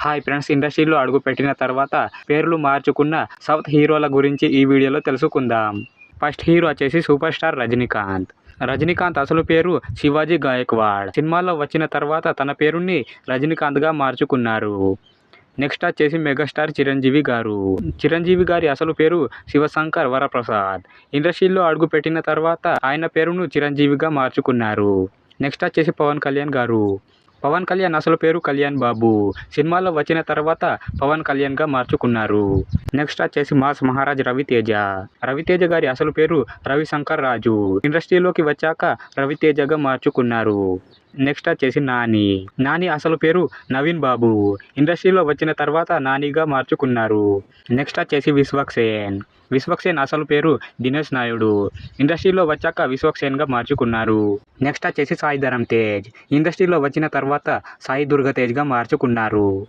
Hi friends, ఇండస్ట్రీలో అడుగుపెట్టిన తర్వాత పేర్లు మార్చుకున్న సౌత్ హీరోల గురించి ఈ వీడియోలో తెలుసుకుందాం. ఫస్ట్ హీరో వచ్చేసి సూపర్ స్టార్ రజనీకాంత్. రజనీకాంత్ అసలు పేరు శివాజీ గాయక్వాడ్. సినిమాల్లో వచ్చిన తర్వాత తన పేరుని రజనీకాంత్గా మార్చుకున్నారు. నెక్స్ట్ వచ్చేసి మెగాస్టార్ చిరంజీవి గారు. చిరంజీవి గారి అసలు పేరు శివశంకర్ వరప్రసాద్. ఇండస్ట్రీలో అడుగుపెట్టిన తర్వాత ఆయన పేరును చిరంజీవిగా మార్చుకున్నారు. నెక్స్ట్ వచ్చేసి పవన్ కళ్యాణ్ గారు. పవన్ కళ్యాణ్ అసలు పేరు కళ్యాణ్ బాబు. సినిమాల్లో వచ్చిన తర్వాత పవన్ కళ్యాణ్గా మార్చుకున్నారు. నెక్స్ట్ వచ్చేసి మాస్ మహారాజ్ రవితేజ. రవితేజ గారి అసలు పేరు రవిశంకర్ రాజు. ఇండస్ట్రీలోకి వచ్చాక రవితేజగా మార్చుకున్నారు. నెక్స్ట్ వచ్చేసి నాని. నాని అసలు పేరు నవీన్ బాబు. ఇండస్ట్రీలో వచ్చిన తర్వాత నానిగా మార్చుకున్నారు. నెక్స్ట్ వచ్చేసి విశ్వక్సేన్. విశ్వక్సేన్ అసలు పేరు దినేష్ నాయుడు. ఇండస్ట్రీలో వచ్చాక విశ్వక్సేన్గా మార్చుకున్నారు. నెక్స్ట్ వచ్చేసి సాయి ధరమ్ తేజ్. ఇండస్ట్రీలో వచ్చిన తర్వాత సాయి దుర్గ తేజ్గా మార్చుకున్నారు.